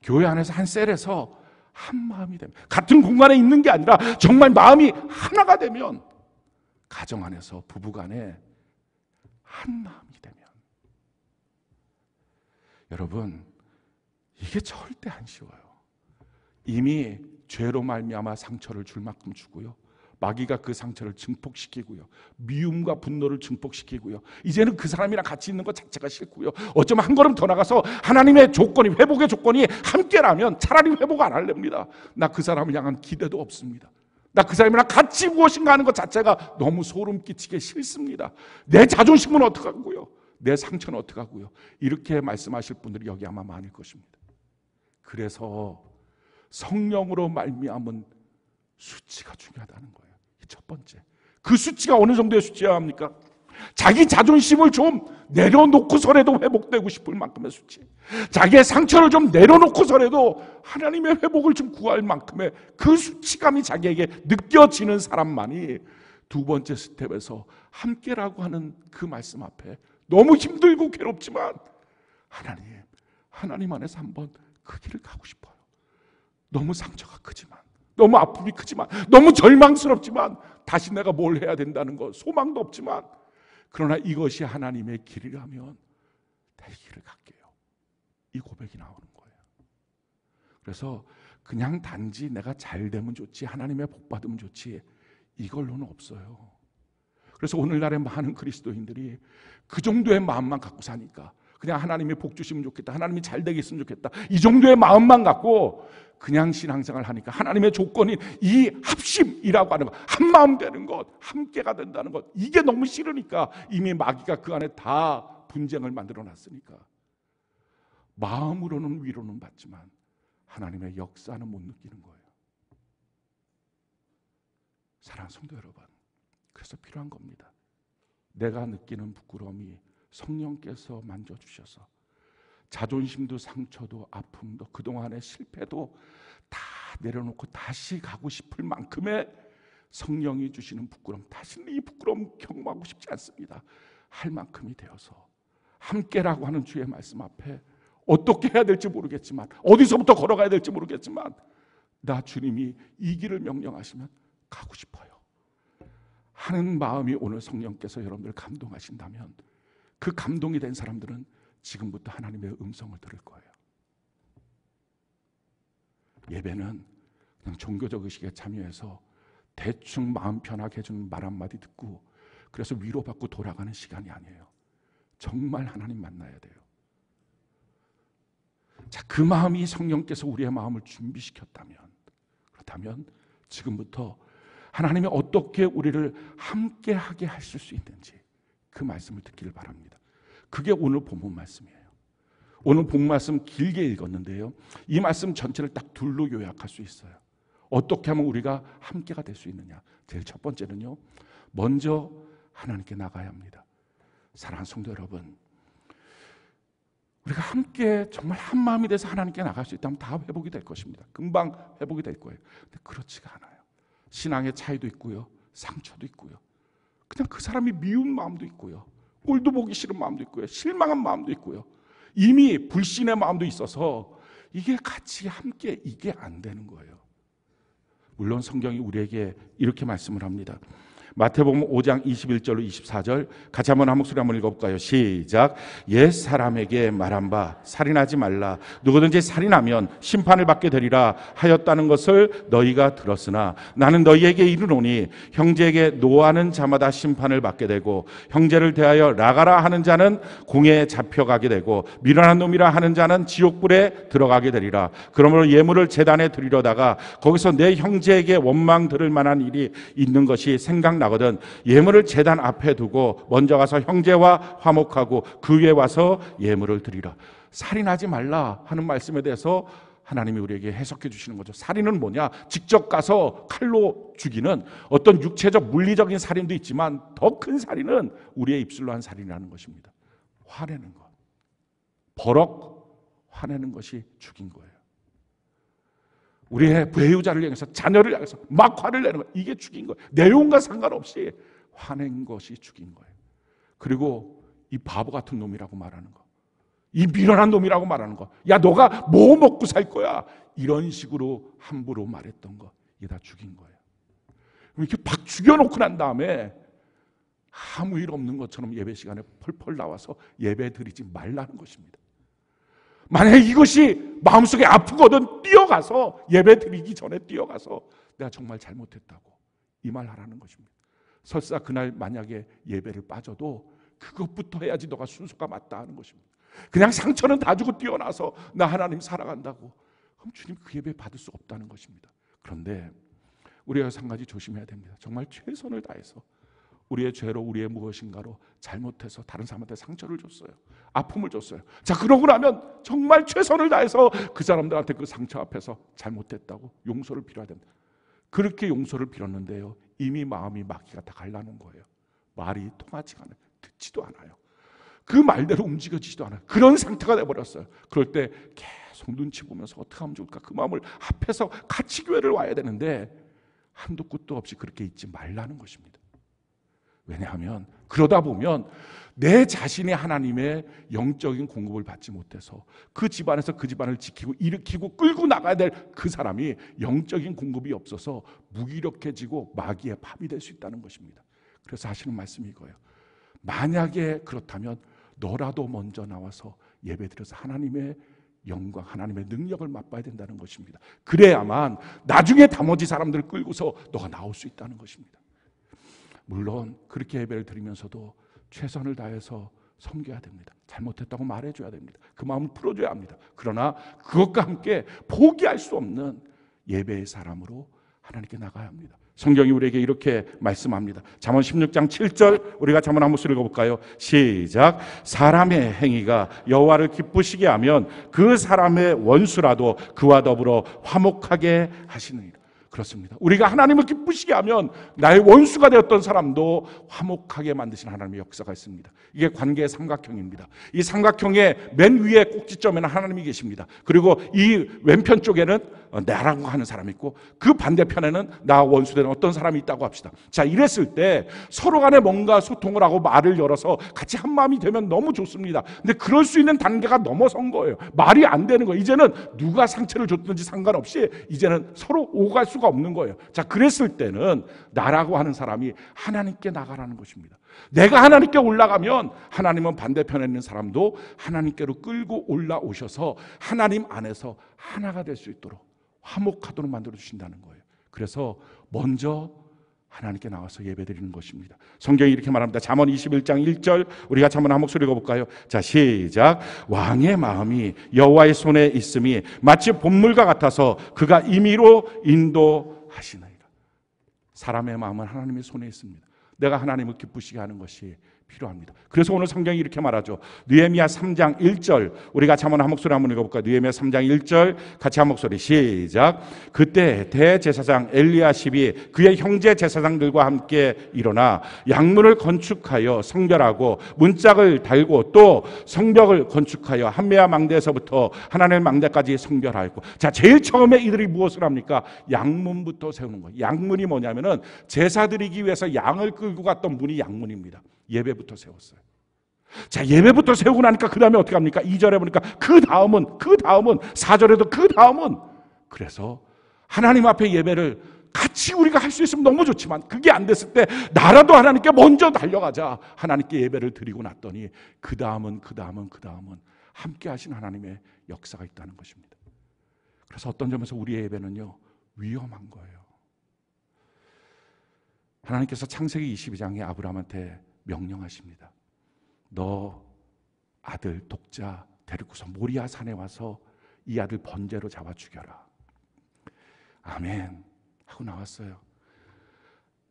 교회 안에서 한 셀에서 한 마음이 되면, 같은 공간에 있는 게 아니라 정말 마음이 하나가 되면, 가정 안에서 부부 간에 한 마음이 되면, 여러분 이게 절대 안 쉬워요. 이미 죄로 말미암아 상처를 줄 만큼 주고요, 마귀가 그 상처를 증폭시키고요, 미움과 분노를 증폭시키고요, 이제는 그 사람이랑 같이 있는 것 자체가 싫고요, 어쩌면 한 걸음 더 나가서 하나님의 조건이, 회복의 조건이 함께라면 차라리 회복 안 할랍니다. 나 그 사람을 향한 기대도 없습니다. 나 그 사람이랑 같이 무엇인가 하는 것 자체가 너무 소름 끼치게 싫습니다. 내 자존심은 어떡하고요, 내 상처는 어떡하고요. 이렇게 말씀하실 분들이 여기 아마 많을 것입니다. 그래서 성령으로 말미암은 수치가 중요하다는 거예요. 첫 번째, 그 수치가 어느 정도의 수치여야 합니까? 자기 자존심을 좀 내려놓고서라도 회복되고 싶을 만큼의 수치, 자기의 상처를 좀 내려놓고서라도 하나님의 회복을 좀 구할 만큼의 그 수치감이 자기에게 느껴지는 사람만이 두 번째 스텝에서 함께라고 하는 그 말씀 앞에 너무 힘들고 괴롭지만 하나님 안에서 한번 그 길을 가고 싶어요. 너무 상처가 크지만, 너무 아픔이 크지만, 너무 절망스럽지만, 다시 내가 뭘 해야 된다는 것, 소망도 없지만, 그러나 이것이 하나님의 길이라면 내 길을 갈게요. 이 고백이 나오는 거예요. 그래서 그냥 단지 내가 잘 되면 좋지, 하나님의 복 받으면 좋지, 이걸로는 없어요. 그래서 오늘날의 많은 그리스도인들이 그 정도의 마음만 갖고 사니까, 그냥 하나님이 복 주시면 좋겠다, 하나님이 잘 되게 했으면 좋겠다, 이 정도의 마음만 갖고 그냥 신앙생활을 하니까 하나님의 조건인 이 합심이라고 하는 것, 한마음 되는 것, 함께가 된다는 것, 이게 너무 싫으니까 이미 마귀가 그 안에 다 분쟁을 만들어 놨으니까 마음으로는 위로는 받지만 하나님의 역사는 못 느끼는 거예요. 사랑하는 성도 여러분, 그래서 필요한 겁니다. 내가 느끼는 부끄러움이 성령께서 만져주셔서 자존심도 상처도 아픔도 그동안의 실패도 다 내려놓고 다시 가고 싶을 만큼의 성령이 주시는 부끄러움, 다시는 이 부끄러움 경험하고 싶지 않습니다 할 만큼이 되어서 함께라고 하는 주의 말씀 앞에 어떻게 해야 될지 모르겠지만, 어디서부터 걸어가야 될지 모르겠지만, 나 주님이 이 길을 명령하시면 가고 싶어요 하는 마음이 오늘 성령께서 여러분들 감동하신다면, 그 감동이 된 사람들은 지금부터 하나님의 음성을 들을 거예요. 예배는 그냥 종교적 의식에 참여해서 대충 마음 편하게 해주는 말 한마디 듣고 그래서 위로받고 돌아가는 시간이 아니에요. 정말 하나님 만나야 돼요. 자, 그 마음이 성령께서 우리의 마음을 준비시켰다면, 그렇다면 지금부터 하나님이 어떻게 우리를 함께하게 하실 수 있는지 그 말씀을 듣기를 바랍니다. 그게 오늘 본문 말씀이에요. 오늘 본 말씀 길게 읽었는데요, 이 말씀 전체를 딱 둘로 요약할 수 있어요. 어떻게 하면 우리가 함께가 될 수 있느냐. 제일 첫 번째는요, 먼저 하나님께 나가야 합니다. 사랑하는 성도 여러분, 우리가 함께 정말 한 마음이 돼서 하나님께 나갈 수 있다면 다 회복이 될 것입니다. 금방 회복이 될 거예요. 근데 그렇지가 않아요. 신앙의 차이도 있고요, 상처도 있고요, 그냥 그 사람이 미운 마음도 있고요, 꼴도 보기 싫은 마음도 있고요, 실망한 마음도 있고요, 이미 불신의 마음도 있어서 이게 같이 함께 이게 안 되는 거예요. 물론 성경이 우리에게 이렇게 말씀을 합니다. 마태복음 5장 21절로 24절 같이 한번 한 목소리 한번 읽어볼까요? 시작. 옛 사람에게 말한 바 살인하지 말라. 누구든지 살인하면 심판을 받게 되리라 하였다는 것을 너희가 들었으나 나는 너희에게 이르노니 형제에게 노하는 자마다 심판을 받게 되고 형제를 대하여 나가라 하는 자는 공에 잡혀가게 되고 미련한 놈이라 하는 자는 지옥불에 들어가게 되리라. 그러므로 예물을 제단에 드리려다가 거기서 내 형제에게 원망 들을 만한 일이 있는 것이 생각나거든 예물을 제단 앞에 두고 먼저 가서 형제와 화목하고 그 위에 와서 예물을 드리라. 살인하지 말라 하는 말씀에 대해서 하나님이 우리에게 해석해 주시는 거죠. 살인은 뭐냐? 직접 가서 칼로 죽이는 어떤 육체적 물리적인 살인도 있지만 더 큰 살인은 우리의 입술로 한 살인이라는 것입니다. 화내는 것, 버럭 화내는 것이 죽인 거예요. 우리의 배우자를 향해서, 자녀를 향해서 막 화를 내는 것, 이게 죽인 거예요. 내용과 상관없이 화낸 것이 죽인 거예요. 그리고 이 바보 같은 놈이라고 말하는 거, 이 미련한 놈이라고 말하는 거, 야 너가 뭐 먹고 살 거야, 이런 식으로 함부로 말했던 거, 이게 다 죽인 거예요. 이렇게 막 죽여놓고 난 다음에 아무 일 없는 것처럼 예배 시간에 펄펄 나와서 예배 드리지 말라는 것입니다. 만약에 이것이 마음속에 아프거든 뛰어가서 예배 드리기 전에 뛰어가서 내가 정말 잘못했다고 이 말 하라는 것입니다. 설사 그날 만약에 예배를 빠져도 그것부터 해야지 너가 순서가 맞다 하는 것입니다. 그냥 상처는 다 주고 뛰어나서 나 하나님 사랑한다고, 그럼 주님 그 예배 받을 수 없다는 것입니다. 그런데 우리가 한 가지 조심해야 됩니다. 정말 최선을 다해서 우리의 죄로, 우리의 무엇인가로 잘못해서 다른 사람한테 상처를 줬어요, 아픔을 줬어요. 자, 그러고 나면 정말 최선을 다해서 그 사람들한테 그 상처 앞에서 잘못했다고 용서를 빌어야 됩니다. 그렇게 용서를 빌었는데요, 이미 마음이 마귀가 다 갈라놓은 거예요. 말이 통하지가 않아요. 듣지도 않아요. 그 말대로 움직여지지도 않아요. 그런 상태가 돼버렸어요. 그럴 때 계속 눈치 보면서 어떻게 하면 좋을까, 그 마음을 합해서 같이 교회를 와야 되는데 한도 끝도 없이 그렇게 있지 말라는 것입니다. 왜냐하면 그러다 보면 내 자신이 하나님의 영적인 공급을 받지 못해서 그 집안에서 그 집안을 지키고 일으키고 끌고 나가야 될 그 사람이 영적인 공급이 없어서 무기력해지고 마귀의 밥이 될 수 있다는 것입니다. 그래서 하시는 말씀이 이거예요. 만약에 그렇다면 너라도 먼저 나와서 예배드려서 하나님의 영광, 하나님의 능력을 맛봐야 된다는 것입니다. 그래야만 나중에 나머지 사람들을 끌고서 너가 나올 수 있다는 것입니다. 물론 그렇게 예배를 드리면서도 최선을 다해서 섬겨야 됩니다. 잘못했다고 말해줘야 됩니다. 그 마음을 풀어줘야 합니다. 그러나 그것과 함께 포기할 수 없는 예배의 사람으로 하나님께 나가야 합니다. 성경이 우리에게 이렇게 말씀합니다. 잠언 16장 7절, 우리가 잠언 한 목소리 읽어볼까요? 시작. 사람의 행위가 여호와를 기쁘시게 하면 그 사람의 원수라도 그와 더불어 화목하게 하시느니라. 그렇습니다. 우리가 하나님을 기쁘시게 하면 나의 원수가 되었던 사람도 화목하게 만드시는 하나님의 역사가 있습니다. 이게 관계의 삼각형입니다. 이 삼각형의 맨 위에 꼭지점에는 하나님이 계십니다. 그리고 이 왼편 쪽에는 나라고 하는 사람이 있고 그 반대편에는 나와 원수되는 어떤 사람이 있다고 합시다. 자, 이랬을 때 서로 간에 뭔가 소통을 하고 말을 열어서 같이 한 마음이 되면 너무 좋습니다. 근데 그럴 수 있는 단계가 넘어선 거예요. 말이 안 되는 거예요. 이제는 누가 상처를 줬든지 상관없이 이제는 서로 오갈 수가 없는 거예요. 자, 그랬을 때는 나라고 하는 사람이 하나님께 나가라는 것입니다. 내가 하나님께 올라가면 하나님은 반대편에 있는 사람도 하나님께로 끌고 올라오셔서 하나님 안에서 하나가 될 수 있도록 화목하도록 만들어 주신다는 거예요. 그래서 먼저 하나님께 나와서 예배드리는 것입니다. 성경이 이렇게 말합니다. 잠언 21장 1절, 우리가 잠언 한 목소리 읽어볼까요? 자, 시작. 왕의 마음이 여호와의 손에 있음이 마치 봇물과 같아서 그가 임의로 인도하시느니라. 사람의 마음은 하나님의 손에 있습니다. 내가 하나님을 기쁘시게 하는 것이 필요합니다. 그래서 오늘 성경이 이렇게 말하죠. 느헤미야 3장 1절, 우리가 잠언 한 목소리 한번 읽어볼까요? 느헤미야 3장 1절 같이 한 목소리 시작. 그때 대제사장 엘리야십이 그의 형제 제사장들과 함께 일어나 양문을 건축하여 성결하고 문짝을 달고 또 성벽을 건축하여 한메아 망대에서부터 하나님의 망대까지 성결하였고, 자, 제일 처음에 이들이 무엇을 합니까? 양문부터 세우는 거예요. 양문이 뭐냐면은 제사 드리기 위해서 양을 끌고 갔던 문이 양문입니다. 예배부터 세웠어요. 자, 예배부터 세우고 나니까 그 다음에 어떻게 합니까? 2절에 보니까 그 다음은 4절에도 그 다음은, 그래서 하나님 앞에 예배를 같이 우리가 할 수 있으면 너무 좋지만 그게 안 됐을 때 나라도 하나님께 먼저 달려가자 하나님께 예배를 드리고 났더니 그 다음은 함께 하신 하나님의 역사가 있다는 것입니다. 그래서 어떤 점에서 우리의 예배는요, 위험한 거예요. 하나님께서 창세기 22장에 아브라함한테 명령하십니다. 너 아들 독자 데리고서 모리아 산에 와서 이 아들 번제로 잡아 죽여라. 아멘 하고 나왔어요.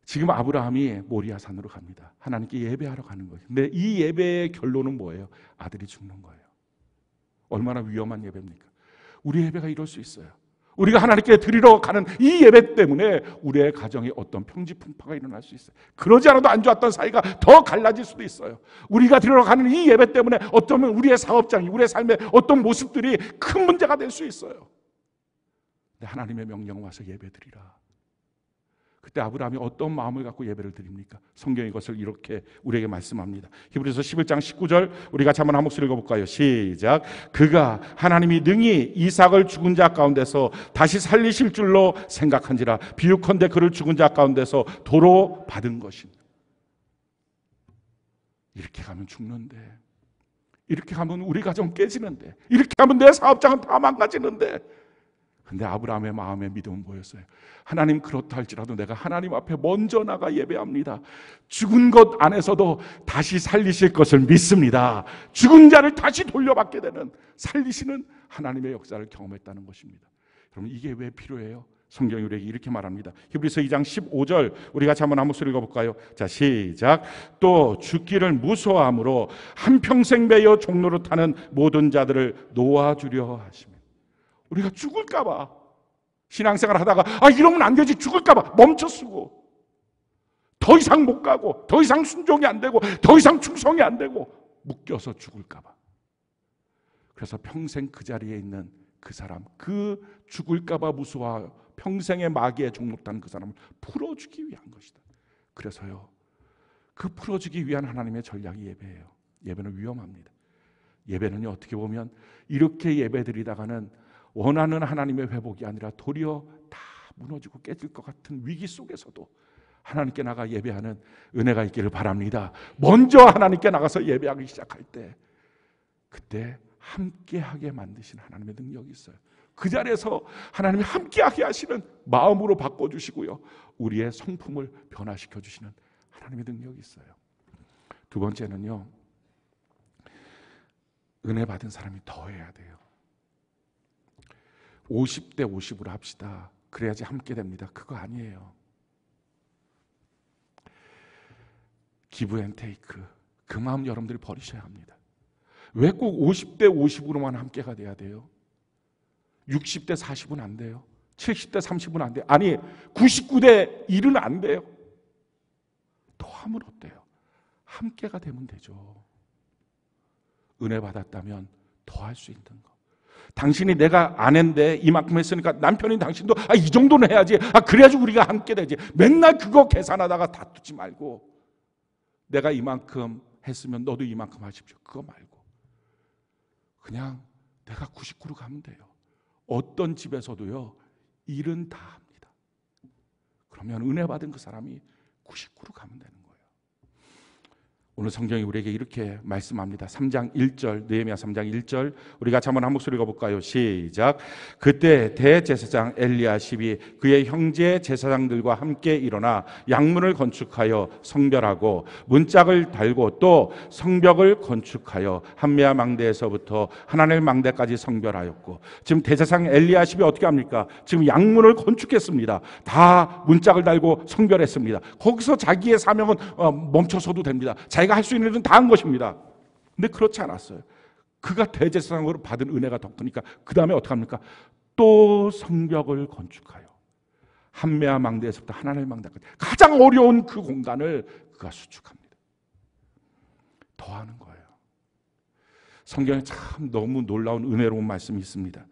지금 아브라함이 모리아 산으로 갑니다. 하나님께 예배하러 가는 거예요. 근데 이 예배의 결론은 뭐예요? 아들이 죽는 거예요. 얼마나 위험한 예배입니까? 우리 예배가 이럴 수 있어요. 우리가 하나님께 드리러 가는 이 예배 때문에 우리의 가정에 어떤 평지풍파가 일어날 수 있어요. 그러지 않아도 안 좋았던 사이가 더 갈라질 수도 있어요. 우리가 드리러 가는 이 예배 때문에 어쩌면 우리의 사업장이, 우리의 삶의 어떤 모습들이 큰 문제가 될 수 있어요. 근데 하나님의 명령 와서 예배 드리라. 그때 아브라함이 어떤 마음을 갖고 예배를 드립니까? 성경이 이것을 이렇게 우리에게 말씀합니다. 히브리서 11장 19절, 우리가 한번 한 목소리 읽어볼까요? 시작. 그가 하나님이 능히 이삭을 죽은 자 가운데서 다시 살리실 줄로 생각한지라 비유컨대 그를 죽은 자 가운데서 도로 받은 것입니다. 이렇게 가면 죽는데, 이렇게 가면 우리 가정 깨지는데, 이렇게 가면 내 사업장은 다 망가지는데, 근데 아브라함의 마음의 믿음은 뭐였어요? 하나님, 그렇다 할지라도 내가 하나님 앞에 먼저 나가 예배합니다. 죽은 것 안에서도 다시 살리실 것을 믿습니다. 죽은 자를 다시 돌려받게 되는 살리시는 하나님의 역사를 경험했다는 것입니다. 여러분, 이게 왜 필요해요? 성경이 우리에게 이렇게 말합니다. 히브리서 2장 15절, 우리가 한번 한 목소리 읽어볼까요? 자, 시작. 또 죽기를 무서워함으로 한평생 매여 종로로 타는 모든 자들을 놓아주려 하십니다. 우리가 죽을까봐 신앙생활 하다가 이러면 안 되지, 죽을까봐 멈춰 쓰고 더 이상 못 가고 더 이상 순종이 안 되고 더 이상 충성이 안 되고 묶여서 죽을까봐. 그래서 평생 그 자리에 있는 그 사람, 그 죽을까봐 무서워 평생의 마귀에 종록된 그 사람을 풀어주기 위한 것이다. 그래서요, 그 풀어주기 위한 하나님의 전략이 예배예요. 예배는 위험합니다. 예배는요, 어떻게 보면 이렇게 예배드리다가는 원하는 하나님의 회복이 아니라 도리어 다 무너지고 깨질 것 같은 위기 속에서도 하나님께 나가 예배하는 은혜가 있기를 바랍니다. 먼저 하나님께 나가서 예배하기 시작할 때, 그때 함께하게 만드신 하나님의 능력이 있어요. 그 자리에서 하나님이 함께하게 하시는 마음으로 바꿔주시고요, 우리의 성품을 변화시켜 주시는 하나님의 능력이 있어요. 두 번째는요, 은혜 받은 사람이 더 해야 돼요. 50대 50으로 합시다. 그래야지 함께 됩니다. 그거 아니에요. 기브 앤 테이크, 그 마음 여러분들이 버리셔야 합니다. 왜 꼭 50대 50으로만 함께가 돼야 돼요? 60대 40은 안 돼요? 70대 30은 안 돼요? 아니 99대 1은 안 돼요? 더 하면 어때요? 함께가 되면 되죠. 은혜 받았다면 더 할 수 있는 거. 당신이 내가 아내인데 이만큼 했으니까 남편인 당신도 이 정도는 해야지, 그래야지 우리가 함께 되지. 맨날 그거 계산하다가 다투지 말고, 내가 이만큼 했으면 너도 이만큼 하십시오. 그거 말고 그냥 내가 99로 가면 돼요. 어떤 집에서도요, 일은 다 합니다. 그러면 은혜 받은 그 사람이 99로 가면 되는 거예요. 오늘 성경이 우리에게 이렇게 말씀합니다. 3장 1절, 느헤미야 3장 1절, 우리 같이 한번 한 목소리 읽어볼까요? 시작. 그때 대제사장 엘리야십이 그의 형제 제사장들과 함께 일어나 양문을 건축하여 성별하고 문짝을 달고 또 성벽을 건축하여 한메아 망대에서부터 하나넬 망대까지 성별하였고, 지금 대제사장 엘리야십이 어떻게 합니까? 지금 양문을 건축했습니다. 다 문짝을 달고 성별했습니다. 거기서 자기의 사명은 멈춰서도 됩니다. 자기가 할 수 있는 일은 다 한 것입니다. 근데 그렇지 않았어요. 그가 대제사장으로 받은 은혜가 더 크니까 그 다음에 어떻게 합니까? 또 성벽을 건축하여 한메아 망대에서부터 하나넬 망대까지 가장 어려운 그 공간을 그가 수축합니다. 더 하는 거예요. 성경에 참 너무 놀라운 은혜로운 말씀이 있습니다.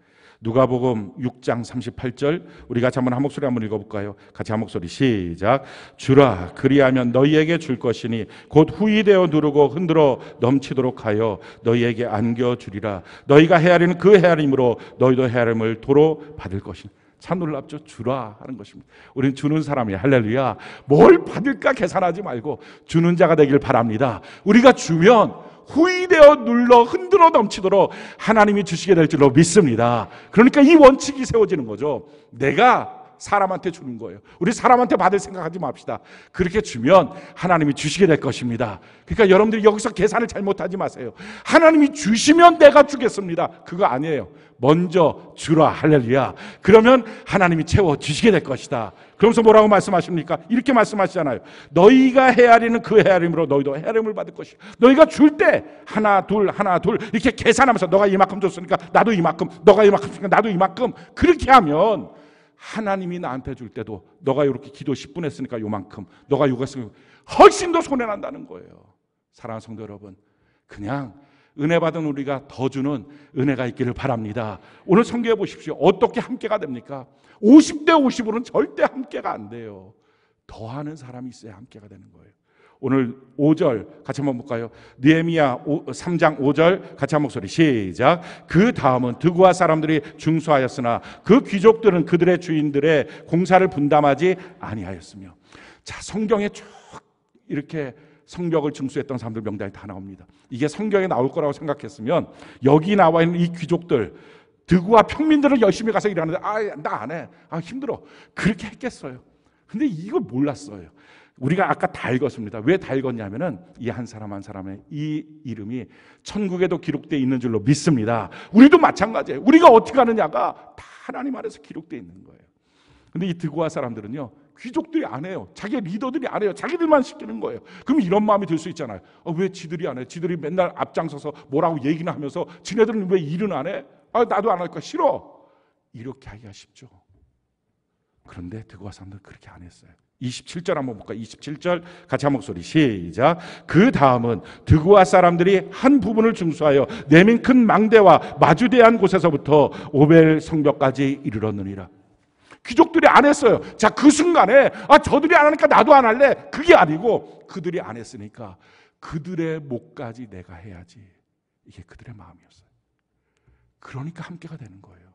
누가복음 6장 38절, 우리 같이 한번 한 목소리 한번 읽어볼까요? 같이 한 목소리 시작. 주라, 그리하면 너희에게 줄 것이니 곧 후이되어 누르고 흔들어 넘치도록 하여 너희에게 안겨주리라. 너희가 헤아리는 그 헤아림으로 너희도 헤아림을 도로 받을 것이니. 참 놀랍죠? 주라 하는 것입니다. 우리는 주는 사람이야. 할렐루야. 뭘 받을까 계산하지 말고 주는 자가 되길 바랍니다. 우리가 주면 후이되어 눌러 흔들어 넘치도록 하나님이 주시게 될 줄로 믿습니다. 그러니까 이 원칙이 세워지는 거죠. 내가 사람한테 주는 거예요. 우리 사람한테 받을 생각하지 맙시다. 그렇게 주면 하나님이 주시게 될 것입니다. 그러니까 여러분들이 여기서 계산을 잘못하지 마세요. 하나님이 주시면 내가 주겠습니다. 그거 아니에요. 먼저 주라. 할렐루야. 그러면 하나님이 채워주시게 될 것이다. 그러면서 뭐라고 말씀하십니까? 이렇게 말씀하시잖아요. 너희가 헤아리는 그 헤아림으로 너희도 헤아림을 받을 것이다. 너희가 줄 때 하나 둘 이렇게 계산하면서 너가 이만큼 줬으니까 나도 이만큼, 너가 이만큼 줬으니까 나도 이만큼, 그렇게 하면 하나님이 나한테 줄 때도 너가 이렇게 기도 10분 했으니까 요만큼, 너가 요거 했으니까 훨씬 더 손해난다는 거예요. 사랑하는 성도 여러분, 그냥 은혜 받은 우리가 더 주는 은혜가 있기를 바랍니다. 오늘 성경해 보십시오. 어떻게 함께가 됩니까? 50대 50으로는 절대 함께가 안 돼요. 더하는 사람이 있어야 함께가 되는 거예요. 오늘 5절 같이 한번 볼까요? 느헤미야 3장 5절 같이 한 목소리 시작. 그 다음은 드고아 사람들이 중수하였으나 그 귀족들은 그들의 주인들의 공사를 분담하지 아니하였으며. 자, 성경에 쭉 이렇게 성벽을 증수했던 사람들 명단이 다 나옵니다. 이게 성경에 나올 거라고 생각했으면 여기 나와 있는 이 귀족들, 드고아 평민들은 열심히 가서 일하는데 나 안 해, 힘들어, 그렇게 했겠어요. 근데 이걸 몰랐어요. 우리가 아까 다 읽었습니다. 왜 다 읽었냐면은 이 한 사람 한 사람의 이 이름이 천국에도 기록되어 있는 줄로 믿습니다. 우리도 마찬가지예요. 우리가 어떻게 하느냐가 다 하나님 안에서 기록되어 있는 거예요. 근데 이 드고아 사람들은요, 귀족들이 안 해요. 자기 리더들이 안 해요. 자기들만 시키는 거예요. 그럼 이런 마음이 들 수 있잖아요. 왜 지들이 안 해? 지들이 맨날 앞장서서 뭐라고 얘기는 하면서 지네들은 왜 일은 안 해? 나도 안 할까 싫어. 이렇게 하기가 쉽죠. 그런데 드고아 사람들은 그렇게 안 했어요. 27절 한번 볼까요? 27절 같이 한 목소리 시작. 그 다음은 드고아 사람들이 한 부분을 중수하여 내민 큰 망대와 마주대한 곳에서부터 오벨 성벽까지 이르렀느니라. 귀족들이 안 했어요. 자, 그 순간에 저들이 안 하니까 나도 안 할래, 그게 아니고 그들이 안 했으니까 그들의 목까지 내가 해야지. 이게 그들의 마음이었어요. 그러니까 함께가 되는 거예요.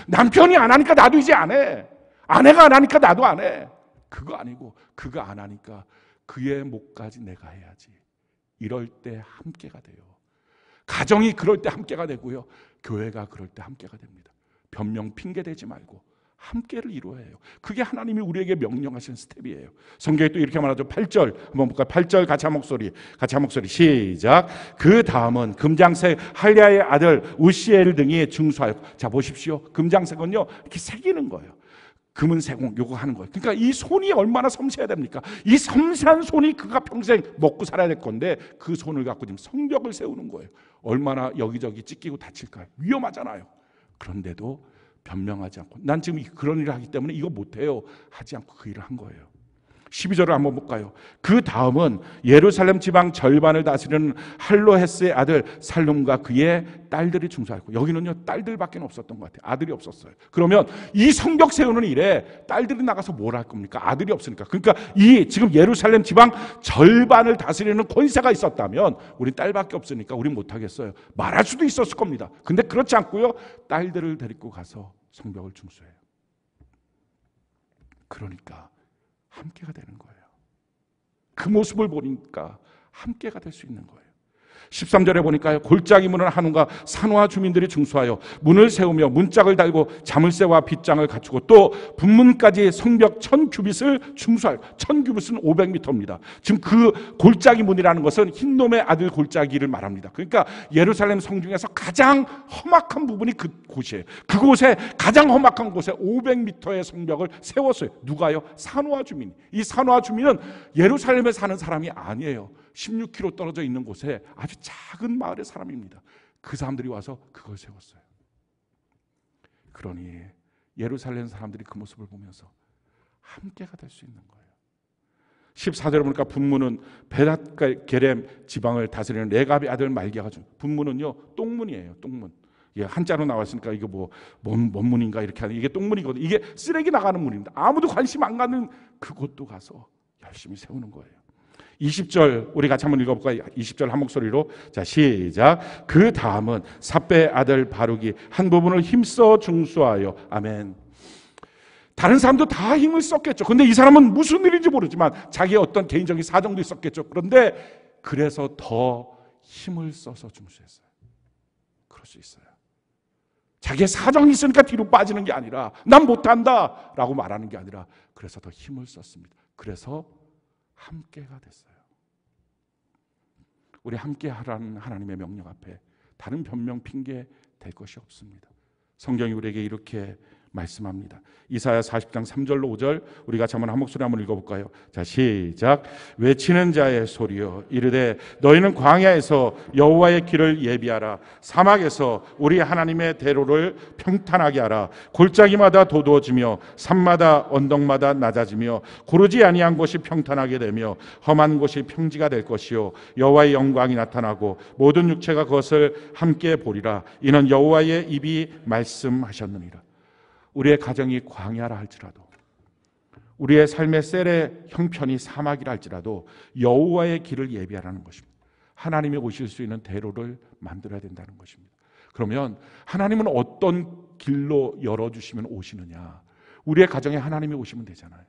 남편이 안 하니까 나도 이제 안 해, 아내가 안 하니까 나도 안 해, 그거 아니고 그가 안 하니까 그의 목까지 내가 해야지. 이럴 때 함께가 돼요. 가정이 그럴 때 함께가 되고요, 교회가 그럴 때 함께가 됩니다. 변명 핑계 대지 말고 함께를 이루어야 해요. 그게 하나님이 우리에게 명령하신 스텝이에요. 성경에 또 이렇게 말하죠. 8절 한번 볼까요? 8절 같이 한 목소리 시작. 그 다음은 금장색 할랴의 아들 우시엘 등이 중수하여. 자 보십시오. 금장색은요 이렇게 새기는 거예요. 금은 세공 요거 하는 거예요. 그러니까 이 손이 얼마나 섬세해야 됩니까? 이 섬세한 손이 그가 평생 먹고 살아야 될 건데 그 손을 갖고 지금 성벽을 세우는 거예요. 얼마나 여기저기 찢기고 다칠까요? 위험하잖아요. 그런데도 변명하지 않고, 난 지금 그런 일을 하기 때문에 이거 못해요 하지 않고 그 일을 한 거예요. 12절을 한번 볼까요? 그 다음은 예루살렘 지방 절반을 다스리는 할로헤스의 아들 살룸과 그의 딸들이 중수하였고, 여기는요 딸들밖에 없었던 것 같아요. 아들이 없었어요. 그러면 이 성벽 세우는 일에 딸들이 나가서 뭘 할 겁니까? 아들이 없으니까. 그러니까 이 지금 예루살렘 지방 절반을 다스리는 권세가 있었다면 우리 딸밖에 없으니까 우린 못하겠어요. 말할 수도 있었을 겁니다. 근데 그렇지 않고요, 딸들을 데리고 가서 성벽을 중수해요. 그러니까 함께가 되는 거예요. 그 모습을 보니까 함께가 될 수 있는 거예요. 13절에 보니까요, 골짜기 문을 한우가 산호와 주민들이 중수하여 문을 세우며 문짝을 달고 자물쇠와 빗장을 갖추고 또 분문까지 성벽 1000규빗을 중수하여. 1000규빗은 500m입니다. 지금 그 골짜기 문이라는 것은 흰놈의 아들 골짜기를 말합니다. 그러니까 예루살렘 성 중에서 가장 험악한 부분이 그곳이에요. 그곳에 가장 험악한 곳에 500m의 성벽을 세웠어요. 누가요? 산호와 주민. 이 산호와 주민은 예루살렘에 사는 사람이 아니에요. 16km 떨어져 있는 곳에 아주 작은 마을의 사람입니다. 그 사람들이 와서 그걸 세웠어요. 그러니 예루살렘 사람들이 그 모습을 보면서 함께가 될 수 있는 거예요. 14절에 보니까 분문은 베닷게렘 지방을 다스리는 레갑의 아들 말기야가 준. 분문은요 똥문이에요. 똥문. 예, 한자로 나왔으니까 이게 뭔 문인가 이렇게 하는, 이게 똥문이거든요. 이게 쓰레기 나가는 문입니다. 아무도 관심 안 가는 그곳도 가서 열심히 세우는 거예요. 20절 우리 같이 한번 읽어볼까요? 20절 한 목소리로. 자 시작. 그 다음은 삽배의 아들 바룩이 한 부분을 힘써 중수하여. 아멘. 다른 사람도 다 힘을 썼겠죠. 그런데 이 사람은 무슨 일인지 모르지만 자기의 어떤 개인적인 사정도 있었겠죠. 그런데 그래서 더 힘을 써서 중수했어요. 그럴 수 있어요. 자기의 사정이 있으니까 뒤로 빠지는 게 아니라, 난 못한다 라고 말하는 게 아니라, 그래서 더 힘을 썼습니다. 그래서 함께가 됐어요. 우리 함께 하라는 하나님의 명령 앞에 다른 변명 핑계 될 것이 없습니다. 성경이 우리에게 이렇게 말씀합니다. 이사야 40장 3절로 5절 우리 같이 한번 한 목소리 한번 읽어볼까요? 자 시작. 외치는 자의 소리여 이르되 너희는 광야에서 여호와의 길을 예비하라. 사막에서 우리 하나님의 대로를 평탄하게 하라. 골짜기마다 도두어지며 산마다 언덕마다 낮아지며 고르지 아니한 곳이 평탄하게 되며 험한 곳이 평지가 될 것이요 여호와의 영광이 나타나고 모든 육체가 그것을 함께 보리라. 이는 여호와의 입이 말씀하셨느니라. 우리의 가정이 광야라 할지라도, 우리의 삶의 셀의 형편이 사막이라 할지라도 여호와의 길을 예비하라는 것입니다. 하나님이 오실 수 있는 대로를 만들어야 된다는 것입니다. 그러면 하나님은 어떤 길로 열어주시면 오시느냐? 우리의 가정에 하나님이 오시면 되잖아요.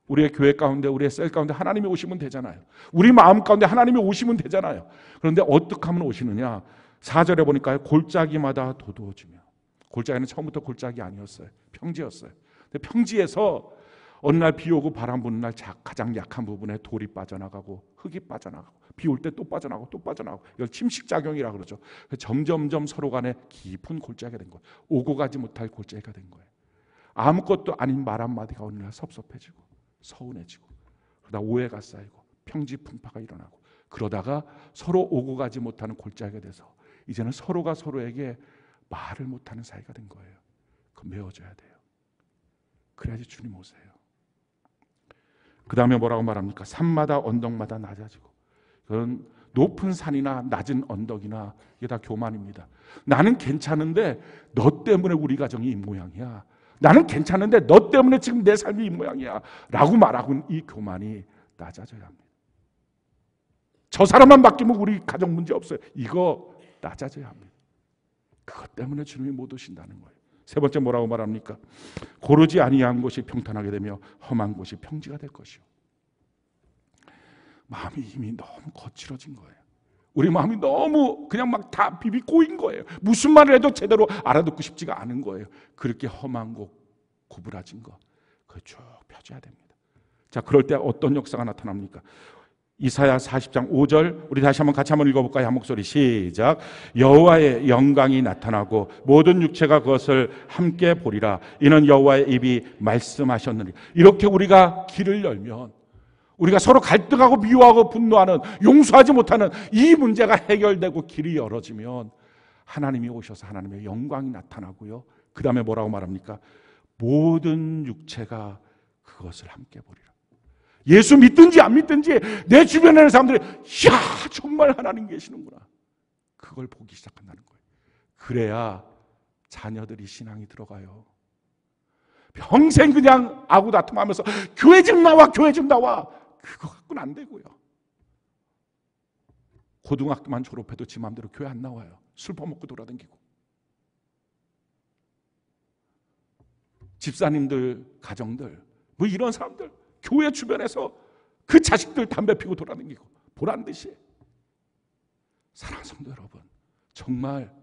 우리의 교회 가운데, 우리의 셀 가운데 하나님이 오시면 되잖아요. 우리 마음 가운데 하나님이 오시면 되잖아요. 그런데 어떻게 하면 오시느냐? 4절에 보니까 골짜기마다 도두어지며, 골짜기는 처음부터 골짜기 아니었어요. 평지였어요. 근데 평지에서 어느 날 비 오고 바람 부는 날 가장 약한 부분에 돌이 빠져나가고 흙이 빠져나가고 비 올 때 또 빠져나가고 또 빠져나가고, 이걸 침식작용이라 그러죠. 점점점 서로 간에 깊은 골짜기가 된 거예요. 오고 가지 못할 골짜기가 된 거예요. 아무것도 아닌 말 한마디가 어느 날 섭섭해지고 서운해지고, 그러다 오해가 쌓이고 평지 풍파가 일어나고, 그러다가 서로 오고 가지 못하는 골짜기가 돼서 이제는 서로가 서로에게 말을 못하는 사이가 된 거예요. 그 메워져야 돼요. 그래야지 주님 오세요. 그 다음에 뭐라고 말합니까? 산마다 언덕마다 낮아지고. 그건 높은 산이나 낮은 언덕이나 이게 다 교만입니다. 나는 괜찮은데 너 때문에 우리 가정이 이 모양이야. 나는 괜찮은데 너 때문에 지금 내 삶이 이 모양이야 라고 말하고는 이 교만이 낮아져야 합니다. 저 사람만 바뀌면 우리 가정 문제 없어요. 이거 낮아져야 합니다. 그것 때문에 주님이 못 오신다는 거예요. 세 번째 뭐라고 말합니까? 고르지 아니한 곳이 평탄하게 되며 험한 곳이 평지가 될 것이요. 마음이 이미 너무 거칠어진 거예요. 우리 마음이 너무 그냥 막 다 비비 꼬인 거예요. 무슨 말을 해도 제대로 알아듣고 싶지가 않은 거예요. 그렇게 험한 거, 구부라진 거, 그거 쭉 펴줘야 됩니다. 자, 그럴 때 어떤 역사가 나타납니까? 이사야 40장 5절 우리 다시 한번 같이 한번 읽어볼까요? 한 목소리 시작. 여호와의 영광이 나타나고 모든 육체가 그것을 함께 보리라. 이는 여호와의 입이 말씀하셨느니. 이렇게 우리가 길을 열면, 우리가 서로 갈등하고 미워하고 분노하는, 용서하지 못하는 이 문제가 해결되고 길이 열어지면 하나님이 오셔서 하나님의 영광이 나타나고요, 그 다음에 뭐라고 말합니까? 모든 육체가 그것을 함께 보리라. 예수 믿든지 안 믿든지 내 주변에 있는 사람들이 이야 정말 하나님 계시는구나, 그걸 보기 시작한다는 거예요. 그래야 자녀들이 신앙이 들어가요. 평생 그냥 아구다툼하면서 교회 좀 나와, 교회 좀 나와, 그거 갖고는 안 되고요. 고등학교만 졸업해도 지 마음대로 교회 안 나와요. 술 퍼먹고 돌아다니고. 집사님들, 가정들, 뭐 이런 사람들 교회 주변에서 그 자식들 담배 피고 돌아다니고 보란 듯이. 사랑하는 성도 여러분, 정말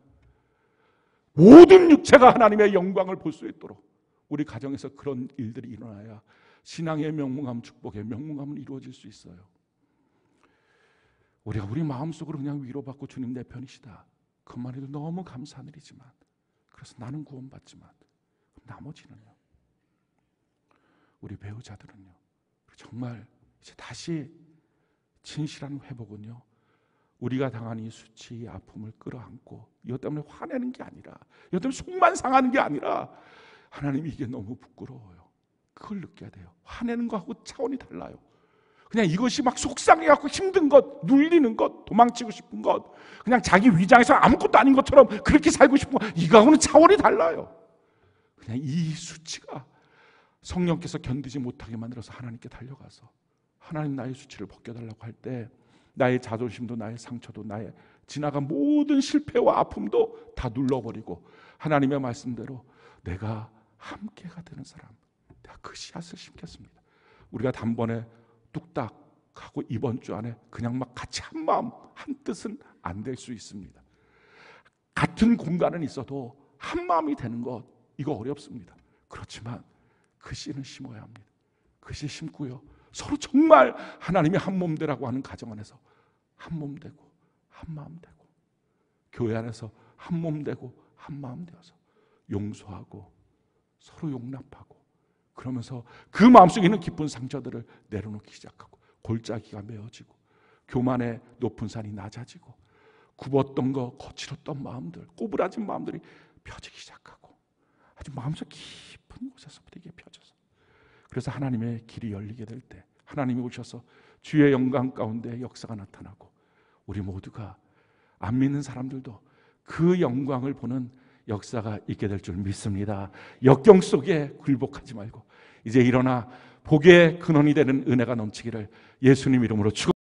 모든 육체가 하나님의 영광을 볼 수 있도록 우리 가정에서 그런 일들이 일어나야 신앙의 명문함, 축복의 명문함은 이루어질 수 있어요. 우리가 우리 마음속으로 그냥 위로받고 주님 내 편이시다, 그것만 해도 너무 감사한 일이지만, 그래서 나는 구원받지만 나머지는요, 우리 배우자들은요, 정말 이제 다시 진실한 회복은요, 우리가 당한 이 수치, 이 아픔을 끌어안고 이것 때문에 화내는 게 아니라, 이것 때문에 속만 상하는 게 아니라, 하나님이 이게 너무 부끄러워요, 그걸 느껴야 돼요. 화내는 거하고 차원이 달라요. 그냥 이것이 막 속상해갖고 힘든 것, 눌리는 것, 도망치고 싶은 것, 그냥 자기 위장에서 아무것도 아닌 것처럼 그렇게 살고 싶은 것, 이거하고는 차원이 달라요. 그냥 이 수치가 성령께서 견디지 못하게 만들어서 하나님께 달려가서 하나님 나의 수치를 벗겨달라고 할 때 나의 자존심도 나의 상처도 나의 지나간 모든 실패와 아픔도 다 눌러버리고 하나님의 말씀대로 내가 함께가 되는 사람, 내가 그 씨앗을 심겠습니다. 우리가 단번에 뚝딱 하고 이번 주 안에 그냥 막 같이 한 마음 한 뜻은 안 될 수 있습니다. 같은 공간은 있어도 한 마음이 되는 것, 이거 어렵습니다. 그렇지만 그 씨는 심어야 합니다. 그 씨 심고요, 서로 정말 하나님이 한 몸 되라고 하는 가정 안에서 한 몸 되고 한 마음 되고, 교회 안에서 한 몸 되고 한 마음 되어서 용서하고 서로 용납하고, 그러면서 그 마음속에 있는 깊은 상처들을 내려놓기 시작하고, 골짜기가 메어지고 교만의 높은 산이 낮아지고 굽었던 거, 거칠었던 마음들, 꼬부라진 마음들이 펴지기 시작하고, 아주 마음속 깊은 곳에서부터 이게 펴져서, 그래서 하나님의 길이 열리게 될 때 하나님이 오셔서 주의 영광 가운데 역사가 나타나고, 우리 모두가 안 믿는 사람들도 그 영광을 보는 역사가 있게 될 줄 믿습니다. 역경 속에 굴복하지 말고 이제 일어나 복의 근원이 되는 은혜가 넘치기를 예수님 이름으로 축원합니다.